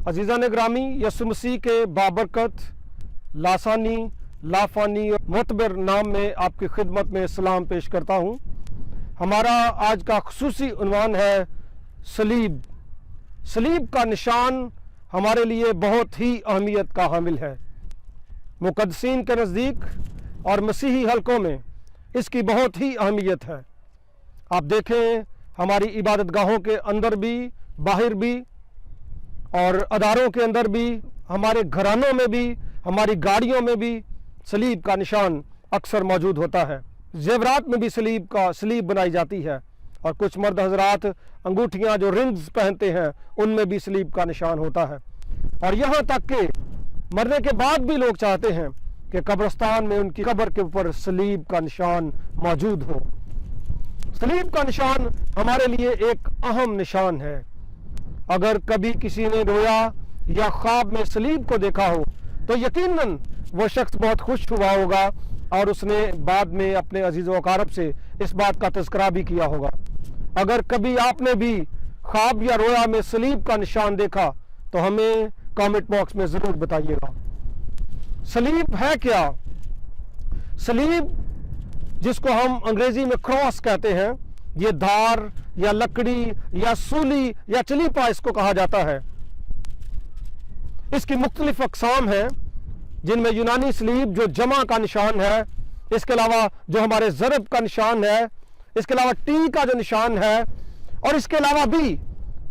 अजीज़ान ग्रामी, यसु मसीह के बाबरकत लासानी लाफानी और मोतबर नाम में आपकी खिदमत में सलाम पेश करता हूँ। हमारा आज का खुसूसी उन्वान है सलीब। सलीब का निशान हमारे लिए बहुत ही अहमियत का हामिल है। मुक़द्दसीन के नज़दीक और मसीही हलकों में इसकी बहुत ही अहमियत है। आप देखें, हमारी इबादत गाहों के अंदर भी, बाहर भी और अदारों के अंदर भी, हमारे घरानों में भी, हमारी गाड़ियों में भी सलीब का निशान अक्सर मौजूद होता है। ज़ेवरात में भी सलीब बनाई जाती है और कुछ मर्द हजरात अंगूठियाँ जो रिंग्स पहनते हैं उनमें भी सलीब का निशान होता है। और यहाँ तक कि मरने के बाद भी लोग चाहते हैं कि कब्रिस्तान में उनकी कब्र के ऊपर सलीब का निशान मौजूद हो। सलीब का निशान हमारे लिए एक अहम निशान है। अगर कभी किसी ने रोया या ख्वाब में सलीब को देखा हो तो यकीनन वो शख्स बहुत खुश हुआ होगा और उसने बाद में अपने अजीज़ व अकारब से इस बात का तज़किरा भी किया होगा। अगर कभी आपने भी ख्वाब या रोया में सलीब का निशान देखा तो हमें कमेंट बॉक्स में ज़रूर बताइएगा। सलीब है क्या? सलीब, जिसको हम अंग्रेज़ी में क्रॉस कहते हैं, ये धार या लकड़ी या सूली या चलीपा इसको कहा जाता है। इसकी मुख्तलिफ अक़साम हैं, जिनमें यूनानी सलीब जो जमा का निशान है, इसके अलावा जो हमारे ज़रब का निशान है, इसके अलावा टी का जो निशान है, और इसके अलावा भी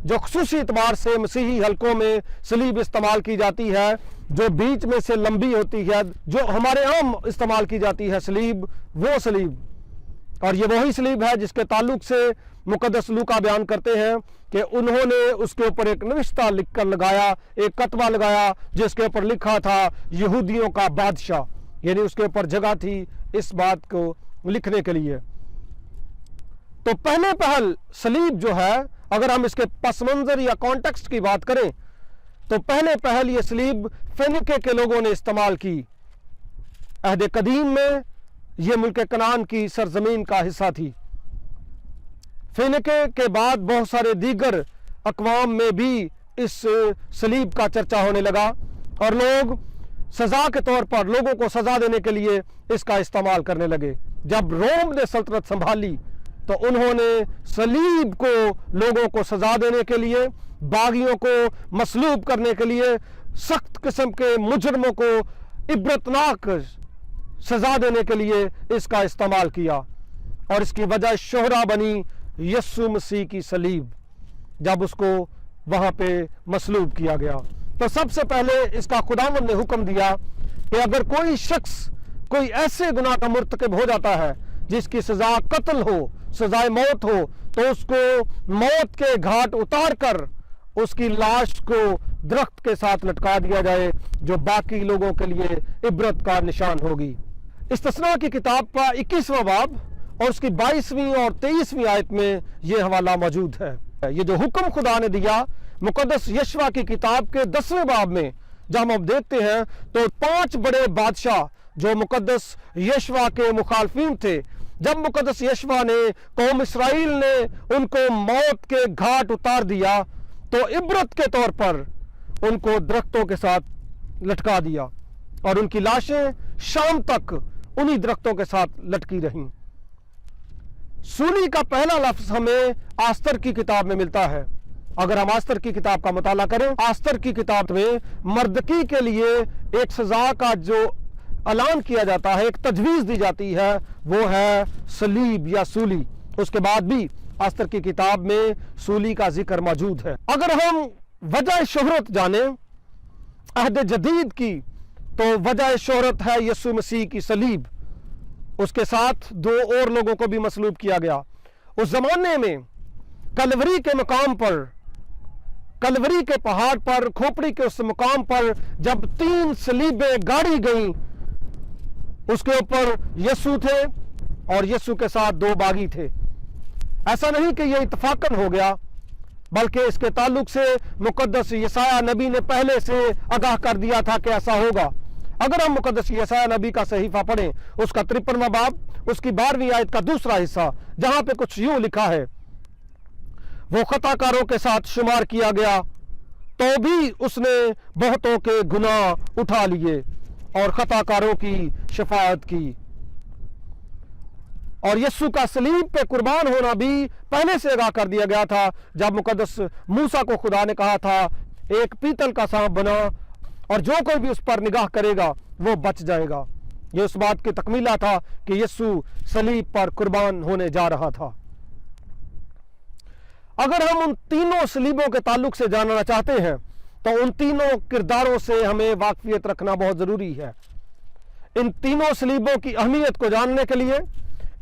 जो खुसूसी एतबार से मसीही हलकों में सलीब इस्तेमाल की जाती है, जो बीच में से लंबी होती है, जो हमारे आम इस्तेमाल की जाती है सलीब, वो सलीब। और ये वही सलीब है जिसके ताल्लुक से मुक़द्दस लूका बयान करते हैं कि उन्होंने उसके ऊपर एक नविश्ता लिख कर लगाया, एक कतबा लगाया जिसके ऊपर लिखा था यहूदियों का बादशाह, यानी उसके ऊपर जगह थी इस बात को लिखने के लिए। तो पहले पहल सलीब जो है, अगर हम इसके पस मंज़र या कॉन्टेक्स्ट की बात करें तो पहले पहल ये सलीब फेनिके के लोगों ने इस्तेमाल की। अहद कदीम में ये मुल्क कनान की सरजमीन का हिस्सा थी। फेनिके के बाद बहुत सारे दीगर अक़वाम में भी इस सलीब का चर्चा होने लगा और लोग सज़ा के तौर पर लोगों को सज़ा देने के लिए इसका इस्तेमाल करने लगे। जब रोम ने सल्तनत संभाली तो उन्होंने सलीब को लोगों को सज़ा देने के लिए, बागियों को मसलूब करने के लिए, सख्त किस्म के मुजरमों को इबरतनाक सज़ा देने के लिए इसका इस्तेमाल किया। और इसकी वजह शोहरा बनी यस्सु मसीह की सलीब, जब उसको वहाँ पे मसलूब किया गया। तो सबसे पहले इसका खुदावंद ने हुक्म दिया कि अगर कोई शख्स कोई ऐसे गुनाह का मुर्तकिब हो जाता है जिसकी सज़ा कत्ल हो, सज़ाए मौत हो, तो उसको मौत के घाट उतार कर उसकी लाश को दरख्त के साथ लटका दिया जाए, जो बाकी लोगों के लिए इबरत का निशान होगी। इस्तिस्ना की किताब का 21वां बाब और उसकी 22वीं और 23वीं आयत में यह हवाला मौजूद है। ये जो हुक्म खुदा ने दिया मुक़द्दस यशवा की किताब के 10वें बाब में जब हम देखते हैं तो 5 बड़े बादशाह जो मुक़द्दस यशवा के मुखालफिन थे, जब मुक़द्दस यशवा ने कौम इसराइल ने उनको मौत के घाट उतार दिया तो इबरत के तौर पर उनको दरख्तों के साथ लटका दिया और उनकी लाशें शाम तक उन्हीं दरख्तों के साथ लटकी रहीं। सूली का पहला लफ्ज हमें आस्तर की किताब में मिलता है। अगर हम आस्तर की किताब का मुताला करें, आस्तर की किताब में मर्दकी के लिए एक सजा का जो ऐलान किया जाता है, एक तजवीज़ दी जाती है, वो है सलीब या सूली। उसके बाद भी आस्तर की किताब में सूली का जिक्र मौजूद है। अगर हम वजह शोहरत जाने अहद जदीद की, तो वजह शोहरत है यस्सु मसीह की सलीब। उसके साथ 2 और लोगों को भी मसलूब किया गया। उस जमाने में कलवरी के मकाम पर, कलवरी के पहाड़ पर, खोपड़ी के उस मुकाम पर जब 3 सलीबें गाड़ी गईं, उसके ऊपर यस्सु थे और यस्सु के साथ 2 बागी थे। ऐसा नहीं कि यह इत्तफाकन हो गया, बल्कि इसके ताल्लुक से मुक़द्दस यशायाह नबी ने पहले से आगाह कर दिया था कि ऐसा होगा। अगर हम मुक़द्दस यशायाह नबी का सहीफा पढ़ें, उसका 53वां बाब, उसकी 12वीं आयत का दूसरा हिस्सा, जहां पे कुछ यूं लिखा है, वो खताकारों के साथ शुमार किया गया तो भी उसने बहुतों के गुनाह उठा लिए और खताकारों की शफाअत की। और यीशु का सलीब पे कुर्बान होना भी पहले से आगाह कर दिया गया था, जब मुकद्दस मूसा को खुदा ने कहा था एक पीतल का सांप बना और जो कोई भी उस पर निगाह करेगा वो बच जाएगा। ये उस बात की तकमीला था कि यीशु सलीब पर कुर्बान होने जा रहा था। अगर हम उन तीनों सलीबों के ताल्लुक से जानना चाहते हैं तो उन तीनों किरदारों से हमें वाकफियत रखना बहुत ज़रूरी है। इन तीनों सलीबों की अहमियत को जानने के लिए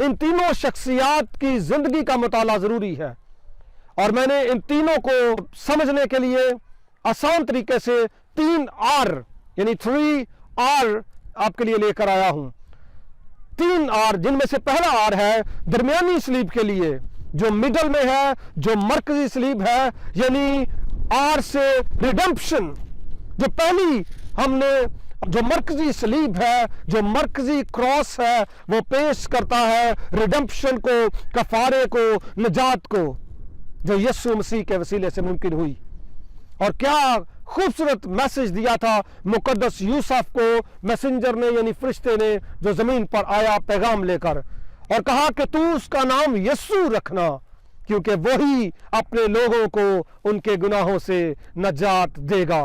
इन तीनों शख्सियात की ज़िंदगी का मुताला ज़रूरी है, और मैंने इन तीनों को समझने के लिए आसान तरीके से 3 R यानी 3R आपके लिए लेकर आया हूं। 3 R, जिनमें से पहला R है दरमियानी सलीब के लिए, जो मिडल में है, जो मरकजी सलीब है, यानी R से रिडेम्पशन। जो पहली हमने जो मरकजी सलीब है, जो मरकजी क्रॉस है, वो पेश करता है रिडेम्पशन को, कफारे को, निजात को, जो यीशु मसीह के वसीले से मुमकिन हुई। और क्या खूबसूरत मैसेज दिया था मुकद्दस यूसुफ को मैसेंजर ने, यानी फरिश्ते ने, जो जमीन पर आया पैगाम लेकर, और कहा कि तू उसका नाम यीशु रखना, क्योंकि वही अपने लोगों को उनके गुनाहों से नजात देगा।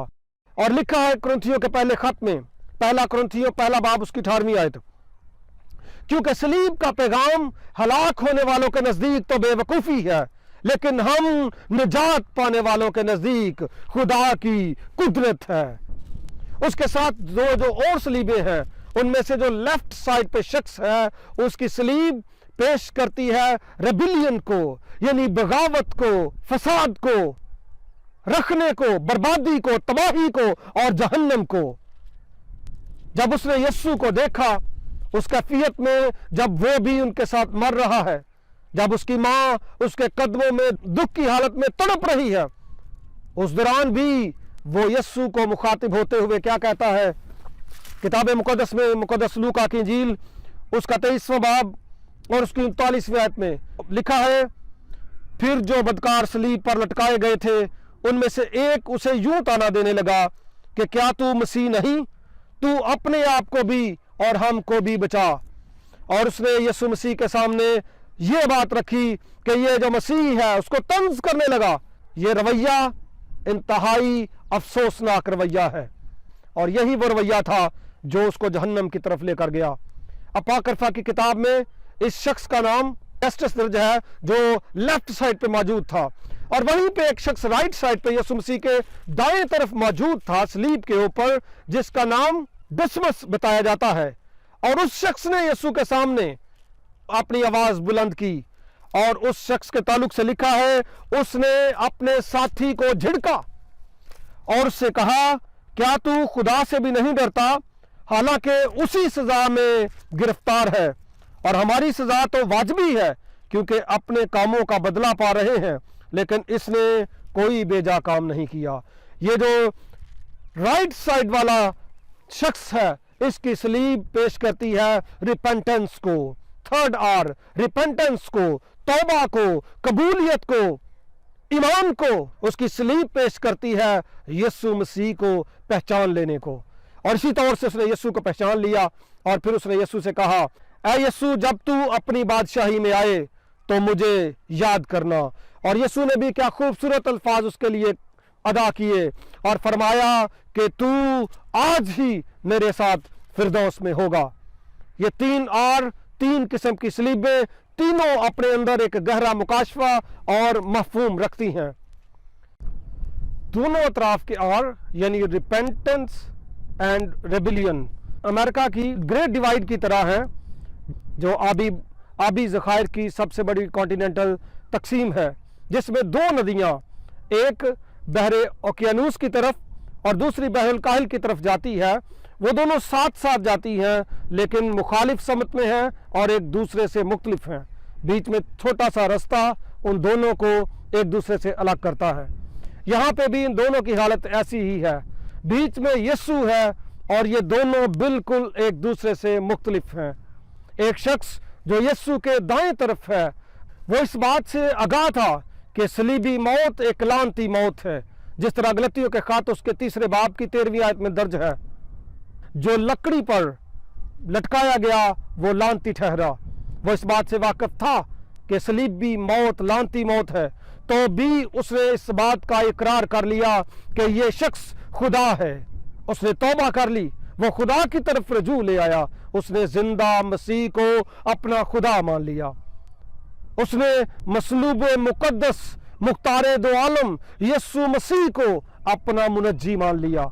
और लिखा है कुरिन्थियों के पहले खत में, पहला कुरिन्थियों पहला बाब उसकी 18वीं आयत, क्योंकि सलीब का पैगाम हलाक होने वालों के नजदीक तो बेवकूफ़ी है, लेकिन हम निजात पाने वालों के नजदीक खुदा की कुदरत है। उसके साथ जो और सलीबें हैं, उनमें से जो लेफ्ट साइड पे शख्स है, उसकी सलीब पेश करती है रेबिलियन को, यानी बगावत को, फसाद को, रखने को, बर्बादी को, तबाही को और जहन्नम को। जब उसने यीशु को देखा उस कैफियत में, जब वो भी उनके साथ मर रहा है, जब उसकी मां उसके कदमों में दुख की हालत में तड़प रही है, उस दौरान भी वो यीशु को मुखातिब होते हुए क्या कहता है? किताब मुकद्दस में, मुकद्दस लूका की इंजील उसका 23वां बाब और उसकी 39वीं आयत में लिखा है, फिर जो बदकार सलीब पर लटकाए गए थे उनमें से एक उसे यूं ताना देने लगा कि क्या तू मसीह नहीं? तू अपने आप को भी और हमको भी बचा। और उसने यीशु मसीह के सामने ये बात रखी कि ये जो मसीह है उसको तंज करने लगा। ये रवैया इंतहाई अफसोसनाक रवैया है, और यही वो रवैया था जो उसको जहन्नम की तरफ लेकर गया। अपाकरफा की किताब में इस शख्स का नाम एस्टस दर्ज है, जो लेफ्ट साइड पे मौजूद था, और वहीं पे एक शख्स राइट साइड पे यीशु मसीह के दाएं तरफ मौजूद था सलीब के ऊपर, जिसका नाम डिसमस बताया जाता है। और उस शख्स ने यीशु के सामने अपनी आवाज बुलंद की, और उस शख्स के ताल्लुक से लिखा है, उसने अपने साथी को झिड़का और उससे कहा, क्या तू खुदा से भी नहीं डरता? हालांकि उसी सजा में गिरफ्तार है, और हमारी सजा तो वाजिबी है क्योंकि अपने कामों का बदला पा रहे हैं, लेकिन इसने कोई बेजा काम नहीं किया। ये जो राइट साइड वाला शख्स है, इसकी सलीब पेश करती है रिपेंटेंस को, 3rd R, रिपेंटेंस को, तौबा को, कबूलियत को, ईमान को। उसकी सलीब पेश करती है यीशु मसीह को पहचान लेने को। और इसी तौर से उसने यीशु को पहचान लिया, और फिर उसने यीशु से कहा, ऐ यीशु, जब तू अपनी बादशाही में आए तो मुझे याद करना। और यीशु ने भी क्या खूबसूरत अल्फाज उसके लिए अदा किए और फरमाया कि तू आज ही मेरे साथ फिरदौस में होगा। ये 3 R, 3 किस्म की सलीबें, तीनों अपने अंदर एक गहरा मुकाशफा और मफहूम रखती हैं। दोनों अतराफ के R यानी रिपेंटेंस एंड रेबिलियन अमेरिका की ग्रेट डिवाइड की तरह है, जो आबी ज़खायर की सबसे बड़ी कॉन्टिनेंटल तकसीम है, जिसमें 2 नदियाँ, एक बहरे ओकियानूस की तरफ और दूसरी बहरुल काहिल की तरफ जाती है। वो दोनों साथ साथ जाती हैं, लेकिन मुखालिफ समत में हैं और एक दूसरे से मुख्तलिफ हैं। बीच में छोटा सा रास्ता उन दोनों को एक दूसरे से अलग करता है। यहाँ पे भी इन दोनों की हालत ऐसी ही है। बीच में यीशु है और ये दोनों बिल्कुल एक दूसरे से मुख्तलिफ हैं। एक शख्स जो यीशु के दाएं तरफ है, वो इस बात से आगाह था कि सलीबी मौत एक लानती मौत है, जिस तरह गलतियों के खात उसके 3 बाब की 13वीं आयत में दर्ज है, जो लकड़ी पर लटकाया गया वो लानती ठहरा। वो इस बात से वाकिफ था कि सलीब भी मौत, लानती मौत है, तो भी उसने इस बात का इकरार कर लिया कि ये शख्स खुदा है। उसने तौबा कर ली, वो खुदा की तरफ रजू ले आया, उसने जिंदा मसीह को अपना खुदा मान लिया। उसने मसलूब मुकद्दस मुख्तारे दो आलम यस्सु मसीह को अपना मुनज्जी मान लिया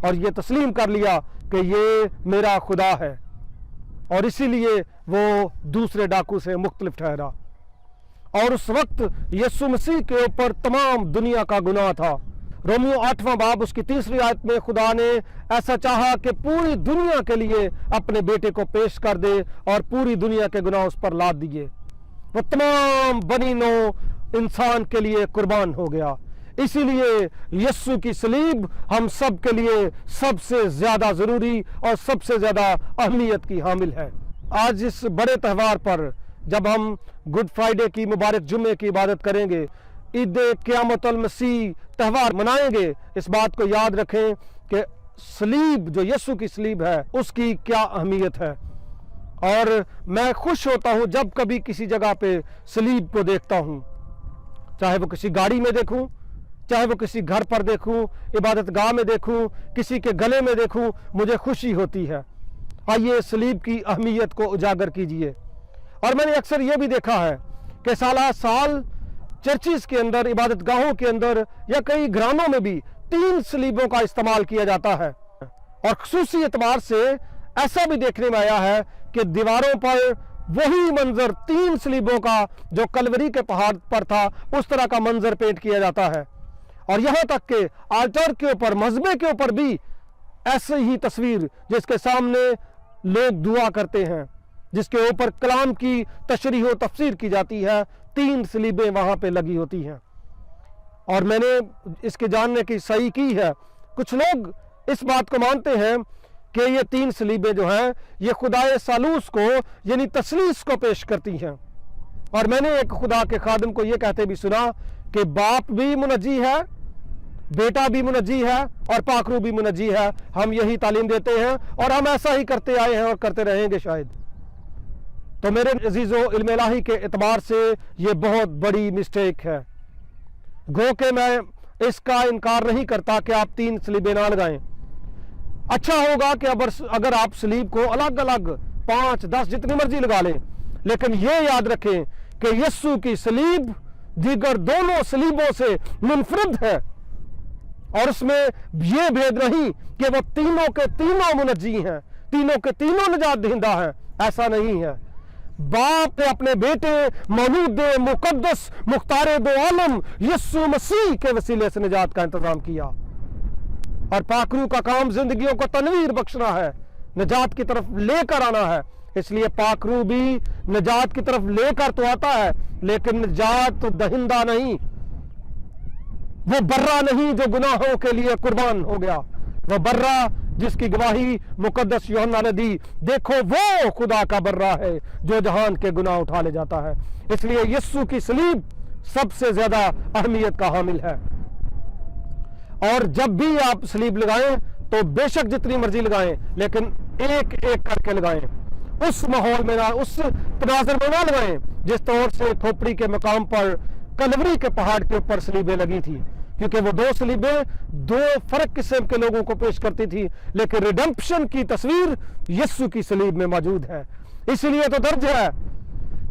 और ये तस्लीम कर लिया कि ये मेरा खुदा है, और इसीलिए वो दूसरे डाकू से मुख्तलिफ ठहरा। और उस वक्त यस्सु मसीह के ऊपर तमाम दुनिया का गुनाह था। रोमियो 8वां बाब उसकी 3री आयत में खुदा ने ऐसा चाहा कि पूरी दुनिया के लिए अपने बेटे को पेश कर दे और पूरी दुनिया के गुनाह उस पर लाद दिए। वो तमाम बनी नो इंसान के लिए कुर्बान हो गया। इसीलिए यस्सु की सलीब हम सब के लिए सबसे ज्यादा जरूरी और सबसे ज्यादा अहमियत की हामिल है। आज इस बड़े त्यौहार पर जब हम गुड फ्राइडे की मुबारक जुम्मे की इबादत करेंगे, ईद क़यामतुल मसीह त्यौहार मनाएंगे, इस बात को याद रखें कि सलीब जो यस्सु की सलीब है उसकी क्या अहमियत है। और मैं खुश होता हूं जब कभी किसी जगह पे सलीब को देखता हूं, चाहे वो किसी गाड़ी में देखूं, चाहे वो किसी घर पर देखूं, इबादत गाह में देखूं, किसी के गले में देखूं, मुझे खुशी होती है। आइए सलीब की अहमियत को उजागर कीजिए। और मैंने अक्सर ये भी देखा है कि साला साल चर्चिस के अंदर, इबादत गाहों के अंदर या कई घरानों में भी 3 सलीबों का इस्तेमाल किया जाता है। और खुसूसी एतबार से ऐसा भी देखने में आया है कि दीवारों पर वही मंजर 3 सलीबों का जो कलवरी के पहाड़ पर था उस तरह का मंजर पेंट किया जाता है। और यहाँ तक कि आल्टर के ऊपर, मज़बे के ऊपर भी ऐसे ही तस्वीर जिसके सामने लोग दुआ करते हैं, जिसके ऊपर कलाम की तशरीह व तफसीर की जाती है, 3 सलीबें वहाँ पे लगी होती हैं। और मैंने इसके जानने की सही की है, कुछ लोग इस बात को मानते हैं कि ये 3 सलीबें जो हैं ये खुदाए सालूस को यानी तसलीस को पेश करती हैं। और मैंने एक खुदा के खादिम को ये कहते भी सुना कि बाप भी मुनज्जी है, बेटा भी मुनज्जी है और पाकरू भी मुनज्जी है। हम यही तालीम देते हैं और हम ऐसा ही करते आए हैं और करते रहेंगे शायद। तो मेरे अजीज़ों, इल्म इलाही के एतबार से ये बहुत बड़ी मिस्टेक है। गो के मैं इसका इनकार नहीं करता कि आप 3 सलीबें ना लगाएं। अच्छा होगा कि अगर आप सलीब को अलग अलग 5, 10 जितनी मर्जी लगा लें, लेकिन ये याद रखें कि यस्सु की सलीब दीगर दोनों सलीबों से मुनफरिद है। और उसमें यह भेद नहीं कि वो तीनों के तीनों मुनज्जी हैं, तीनों के तीनों निजात दहिंदा हैं, ऐसा नहीं है। बाप ने अपने बेटे मौलूद मुकद्दस मुख्तारे दो आलम यस्सु मसीह के वसीले से निजात का इंतजाम किया। और पाकरू का काम जिंदगियों को तनवीर बख्शना है, निजात की तरफ लेकर आना है। इसलिए पाकरू भी निजात की तरफ लेकर तो आता है, लेकिन निजात दहिंदा नहीं, वो बर्रा नहीं जो गुनाहों के लिए कुर्बान हो गया। वो बर्रा जिसकी गवाही मुकद्दस यूहन्ना ने दी, देखो वो खुदा का बर्रा है जो जहान के गुनाह उठा ले जाता है। इसलिए यस्सु की सलीब सबसे ज्यादा अहमियत का हामिल है। और जब भी आप सलीब लगाएं तो बेशक जितनी मर्जी लगाएं, लेकिन एक एक करके लगाएं, उस माहौल में ना, उस तनाज़ुर में ना लगाएं जिस तौर से खोपड़ी के मकाम पर कलवरी के पहाड़ के ऊपर सलीबें लगी थी, क्योंकि वो 2 सलीबें 2 फर्क किस्म के लोगों को पेश करती थी, लेकिन रिडेम्पशन की तस्वीर यस्सु की सलीब में मौजूद है। इसलिए तो दर्ज है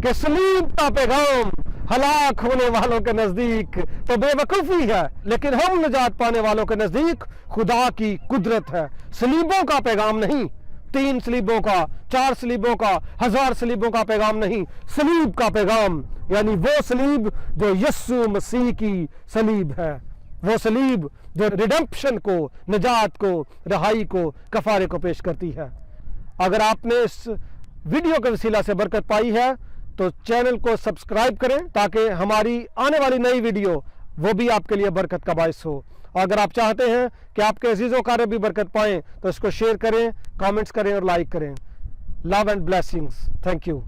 कि सलीब का पैगाम हलाक होने वालों के नजदीक तो बेवकूफी है, लेकिन हम निजात पाने वालों के नजदीक खुदा की कुदरत है। सलीबों का पैगाम नहीं, 3 सलीबों का, 4 सलीबों का, 1000 सलीबों का पैगाम नहीं, सलीब का पैगाम, यानी वो सलीब जो यस्सु मसीह की सलीब है, वो सलीब जो रिडेम्पशन को, निजात को, रहाई को, कफारे को पेश करती है। अगर आपने इस वीडियो के वसीला से बरकत पाई है तो चैनल को सब्सक्राइब करें ताकि हमारी आने वाली नई वीडियो वो भी आपके लिए बरकत का बायस हो। अगर आप चाहते हैं कि आपके अजीज़ों कार्य भी बरकत पाएं तो इसको शेयर करें, कमेंट्स करें और लाइक करें। Love and blessings. Thank you.